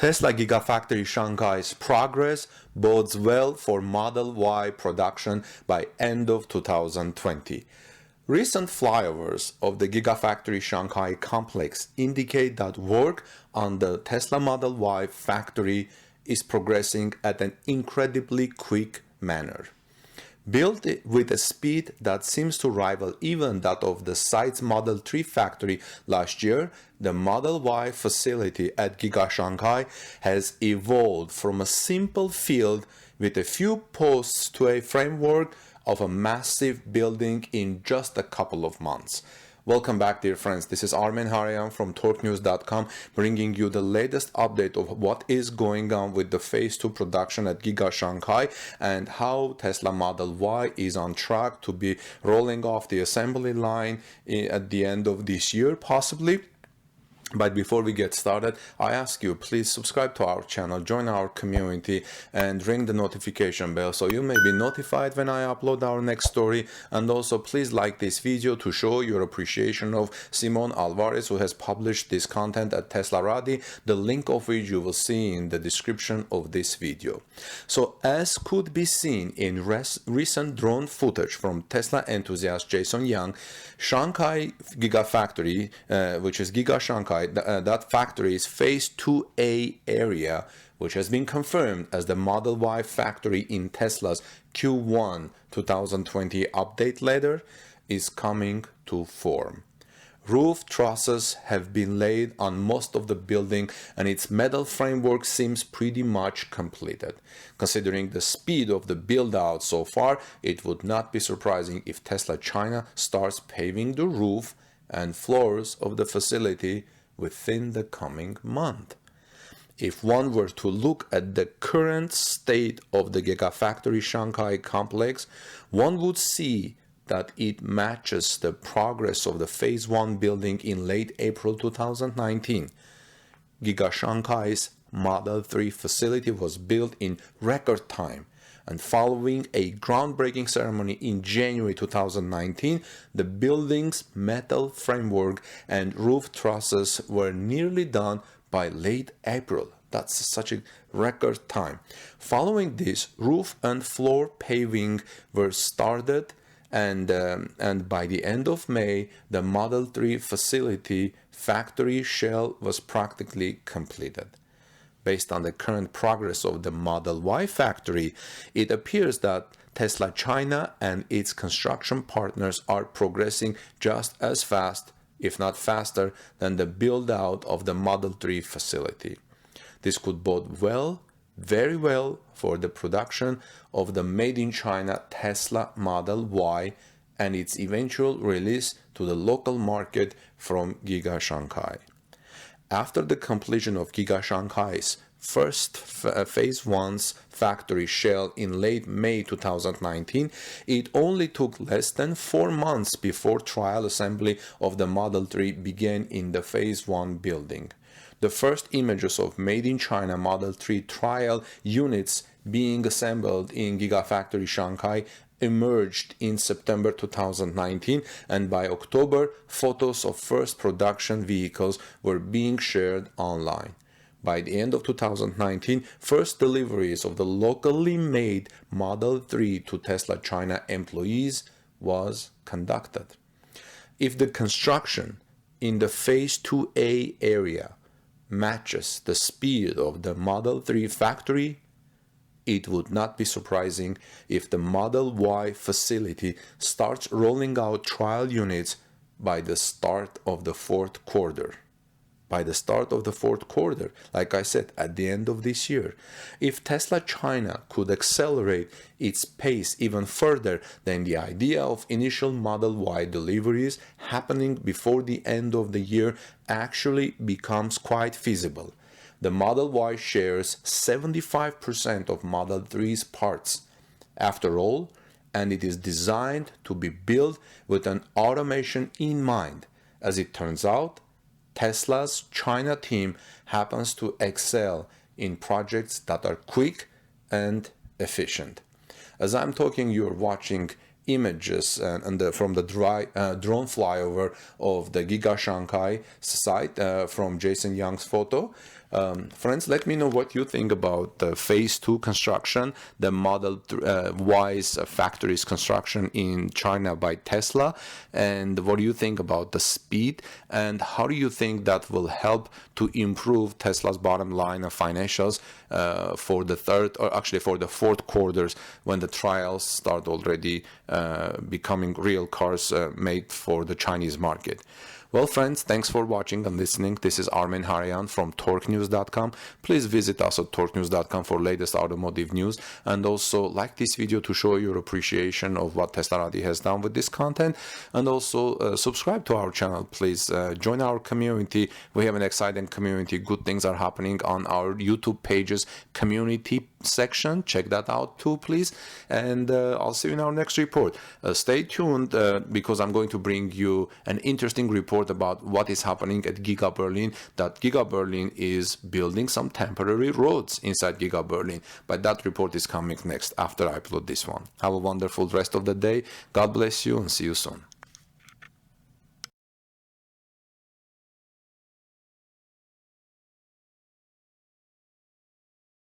Tesla Gigafactory Shanghai's progress bodes well for Model Y production by end of 2020. Recent flyovers of the Gigafactory Shanghai complex indicate that work on the Tesla Model Y factory is progressing at an incredibly quick manner. Built with a speed that seems to rival even that of the site's Model 3 factory last year, the Model Y facility at Giga Shanghai has evolved from a simple field with a few posts to a framework of a massive building in just a couple of months. Welcome back, dear friends. This is Armen Harayan from TorqueNews.com, bringing you the latest update of what is going on with the Phase 2 production at Giga Shanghai and how Tesla Model Y is on track to be rolling off the assembly line at the end of this year, possibly. But before we get started, I ask you, please subscribe to our channel, join our community, and ring the notification bell so you may be notified when I upload our next story. And also, please like this video to show your appreciation of Simon Alvarez, who has published this content at Teslarati, the link of which you will see in the description of this video. So, as could be seen in recent drone footage from Tesla enthusiast Jason Yang, Shanghai Gigafactory, which is Giga Shanghai, that factory is Phase 2A area, which has been confirmed as the Model Y factory in Tesla's Q1 2020 update letter, is coming to form. Roof trusses have been laid on most of the building and its metal framework seems pretty much completed. Considering the speed of the build-out so far, it would not be surprising if Tesla China starts paving the roof and floors of the facility within the coming month. If one were to look at the current state of the Gigafactory Shanghai complex, one would see that it matches the progress of the Phase 1 building in late April 2019. Giga Shanghai's Model 3 facility was built in record time, and following a groundbreaking ceremony in January 2019, the building's metal framework and roof trusses were nearly done by late April. That's such a record time. Following this, roof and floor paving were started, and by the end of May, the Model 3 facility factory shell was practically completed. Based on the current progress of the Model Y factory, it appears that Tesla China and its construction partners are progressing just as fast, if not faster, than the build-out of the Model 3 facility. This could bode well, very well, for the production of the made-in-China Tesla Model Y and its eventual release to the local market from Giga Shanghai. After the completion of Giga Shanghai's first Phase 1's factory shell in late May 2019, it only took less than 4 months before trial assembly of the Model 3 began in the Phase 1 building. The first images of made-in-China Model 3 trial units being assembled in Gigafactory Shanghai emerged in September 2019, and by October, photos of first production vehicles were being shared online. By the end of 2019, first deliveries of the locally made Model 3 to Tesla China employees was conducted. If the construction in the Phase 2A area matches the speed of the Model 3 factory, it would not be surprising if the Model Y facility starts rolling out trial units by the start of the fourth quarter. By the start of the fourth quarter, like I said, at the end of this year. If Tesla China could accelerate its pace even further, then the idea of initial Model Y deliveries happening before the end of the year actually becomes quite feasible. The Model Y shares 75% of Model 3's parts, after all, and it is designed to be built with an automation in mind. As it turns out, Tesla's China team happens to excel in projects that are quick and efficient. As I'm talking, you're watching images from the drone flyover of the Giga Shanghai site from Jason Young's photo. Friends, let me know what you think about the phase 2 construction, the Model Y's factory's construction in China by Tesla, and what do you think about the speed, and how do you think that will help to improve Tesla's bottom line of financials for the for the fourth quarters, when the trials start already becoming real cars made for the Chinese market. Well, friends, thanks for watching and listening. This is Armen Harayan from torquenews.com. Please visit us at torquenews.com for latest automotive news, and also like this video to show your appreciation of what Teslarati has done with this content, and also subscribe to our channel. Please join our community. We have an exciting community. Good things are happening on our YouTube pages community section. Check that out too, please, and I'll see you in our next report. Stay tuned because I'm going to bring you an interesting report about what is happening at Giga Berlin, that Giga Berlin is building some temporary roads inside Giga Berlin, but that report is coming next after I upload this one. Have a wonderful rest of the day. God bless you and see you soon.